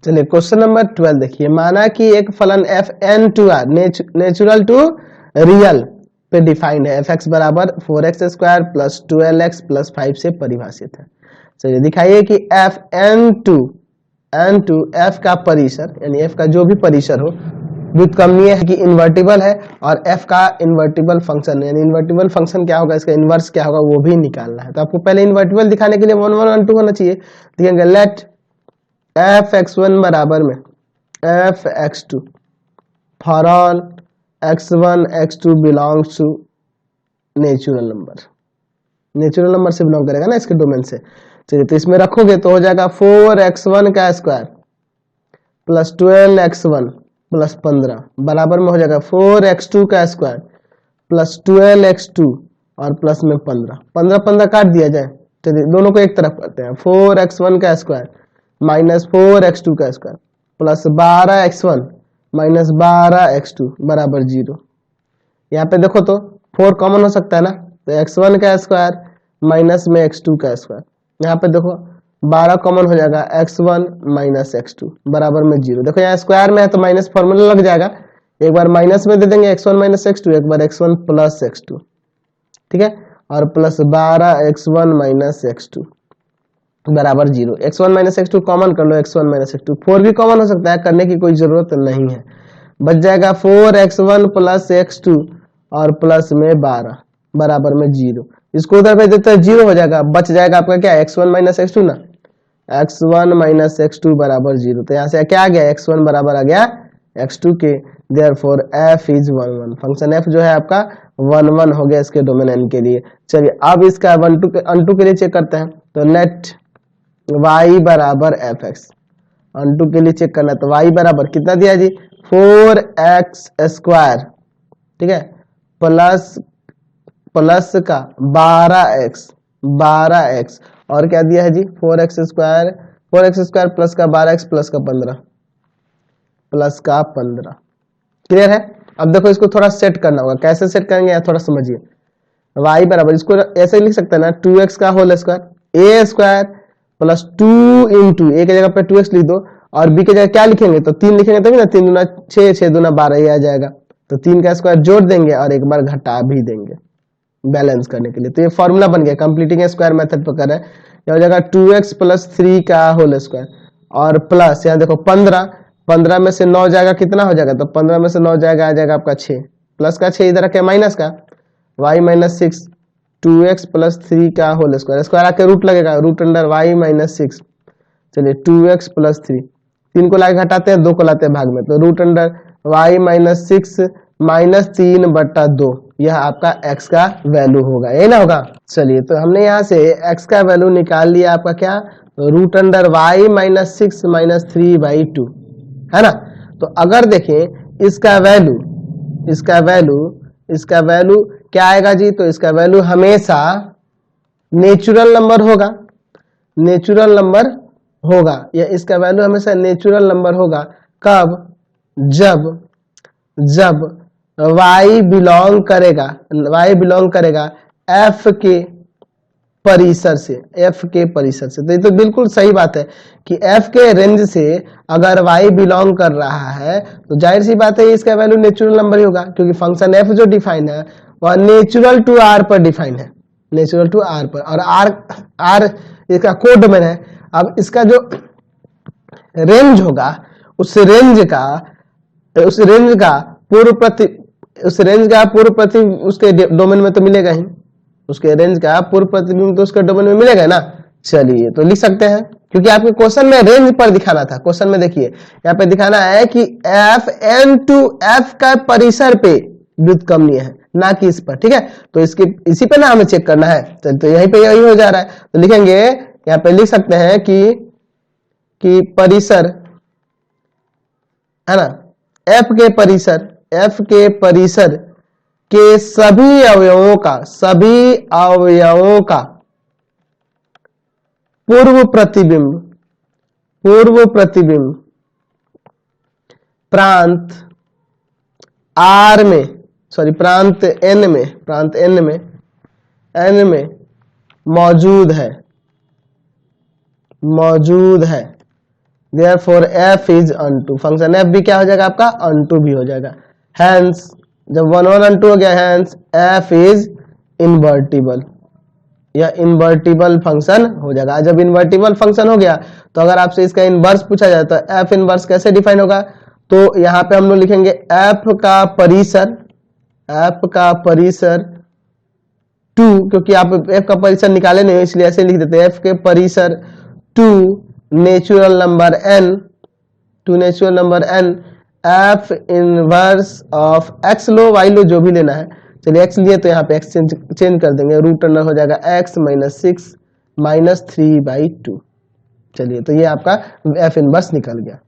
चलिए question number 12 देखिए, माना कि एक फलन f N to R natural to real पे डिफाइंड है, एफ एक्स बराबर 4x square plus 12x plus 5 से परिभाषित है। चलिए दिखाइए कि एफ एन टू एफ का परिसर यानी एफ का जो भी परिसर हो व्युत्क्रमणीय है कि इन्वर्टिबल है, और एफ का इन्वर्टिबल फंक्शन यानी इन्वर्टिबल फंक्शन क्या होगा, इसका इन्वर्स क्या होगा वो भी निकालना है। तो आपको पहले इन्वर्टिबल दिखाने के लिए 1 1 1 2 होना चाहिए। देखेंगे लेट एफ एक्स वन बराबर में f x two for all x one x two belongs to natural number से बिलोंग करेगा ना इसके डोमेन से। चलिए तो इसमें रखोगे तो हो जाएगा 4x1 का स्क्वायर प्लस 12x1 प्लस 15 बराबर में हो जाएगा 4x2 का स्क्वायर प्लस 12x2 और प्लस में 15 काट दिया जाए। चलिए दोनों को एक तरफ करते हैं, 4x1 का स्क्वायर माइनस 4x2 का square plus 12x1 minus 12x2 बराबर 0। यहाँ पे देखो तो 4 कॉमन हो सकता है ना, तो x1 का स्क्वायर माइनस में x2 का स्क्वायर, यहाँ पे देखो 12 कॉमन हो जाएगा x1 माइनस x2 बराबर में 0। देखो यहाँ स्क्वायर में है तो माइनस फॉर्मूला लग जाएगा, एक बार माइनस में दे देंगे x1 माइनस x2, एक बार x1 प्लस x2, ठीक है, और प्लस 12x1 माइनस x2 बराबर 0। x1 माइनस x2 कॉमन कर लो, x1 माइनस x2, 4 भी कॉमन हो सकता है, करने की कोई जरूरत नहीं है। बच जाएगा 4x1 प्लस x2 और प्लस में 12 बराबर में 0। इसको उधर भेज देते हैं 0 हो जाएगा, बच जाएगा आपका क्या x1 माइनस x2 ना, x1 माइनस x2 बराबर 0। तो यहाँ से क्या आ गया, x1 बराबर आ गया x2 के, therefore f is 1 1। Function f जो है आपका 1 1 हो गया इसके डोमेन n के लिए। चलिए अब इसका 1 2 के लिए चेक करते हैं, तो लेट y बराबर एफ एक्स, अनटू के लिए चेक करना, तो y बराबर कितना दिया जी 4x स्क्वायर, ठीक है, प्लस का 12x और क्या दिया है जी 4x स्क्वायर प्लस का 12x प्लस का 15 क्लियर है। अब देखो इसको थोड़ा सेट करना होगा, कैसे सेट करेंगे थोड़ा समझिए। y बराबर इसको ऐसे लिख सकते हैं ना, 2x का whole square a square plus 2 into a की जगह पे 2x लिख दो, और b की जगह क्या लिखेंगे तो 3 लिखेंगे तभी ना, 3 दूना 6 6 दूना 12 ये आ जाएगा, तो 3 का स्क्वायर जोड़ देंगे और एक बार घटा भी देंगे बैलेंस करने के लिए। तो ये फॉर्मूला बन गया, कंप्लीटिंग स्क्वायर मेथड पर कर रहे हैं। ये हो जाएगा 2x प्लस 3 का होल स्क्वायर और प्लस यहाँ देखो 15 में से 9 जाएगा कितना हो जाएगा, तो 15 में से 9 जाएगा आ जाएगा आपका 6, प्लस का 6 इधर रखे माइनस का y माइनस 6 2x प्लस 3 का होल स्क्वायर, स्क्वायर आके रूट लगेगा, रूट अंडर y माइनस 6। चलिए 2x प्लस 3, 3 को लाके घटाते हैं 2 को लाते हैं भाग में, तो root under y minus 6 minus 3 बट्टा 2, यह आपका x का वैल्यू होगा, ये ना होगा। चलिए तो हमने यहाँ से x का वैल्यू निकाल लिया आपका क्या, तो root under y minus 6 minus 3/2 है ना। तो अगर देखें इसका वैल्यू क्या आएगा जी, तो इसका वैल्यू हमेशा नेचुरल नंबर होगा, या इसका वैल्यू हमेशा नेचुरल नंबर होगा। कब, जब y बिलोंग करेगा f के परिसर से, तो ये तो बिल्कुल सही बात है कि f के रेंज से अगर y बिलोंग कर रहा है तो जाहिर सी बात है इसका वैल्यू नेचुरल नंबर ही होगा, क्योंकि फंक्शन f जो डिफाइन है वह नेचुरल टू r पर डिफाइन है, नेचुरल टू r पर, और r इसका कोड डोमेन है। अब इसका जो रेंज होगा उस रेंज का पूर्व प्रतिबिंब उसके डोमेन में तो मिलेगा ही, उसके रेंज का पूर्व प्रतिबिंब तो उसके डोमेन में मिलेगा ना। चलिए तो लिख सकते हैं, क्योंकि आपके क्वेश्चन में रेंज पर दिखाना था, क्वेश्चन में देखिए यहाँ पे दिखाना है कि एफ एन टू एफ का परिसर पे व्युत्क्रमणीय है, ना कि इस पर, ठीक है। तो इसी पे ना हमें चेक करना है, तो यहीं पे यही हो जा रहा है, तो लिखेंगे यहाँ पे लिख सकते हैं कि परिसर है ना, एफ के परिसर के सभी अवयवों का पूर्व प्रतिबिंब प्रांत n में मौजूद है therefore f is unto, function f भी क्या हो जाएगा आपका अनटू भी हो जाएगा। हैंस जब 1 1 अनटू हो गया, हैंस f इज इनवर्टिबल, यह इनवर्टिबल फंक्शन हो जाएगा। जब इनवर्टिबल फंक्शन हो गया तो अगर आपसे इसका इनवर्स पूछा जाए तो f इनवर्स कैसे डिफाइन होगा, तो यहाँ पे हम लोग लिखेंगे f का परिसर 2, क्योंकि आप f का परिसर निकाले नहीं इसलिए ऐसे लिख देते हैं, f के परिसर 2 natural number n f inverse of x low y लो जो भी लेना है, चलिए x लिए तो यहाँ पे x चेंज कर देंगे, रूट अंडर हो जाएगा x माइनस 6 माइनस 3/2। चलिए तो ये आपका f इनवर्स निकल गया।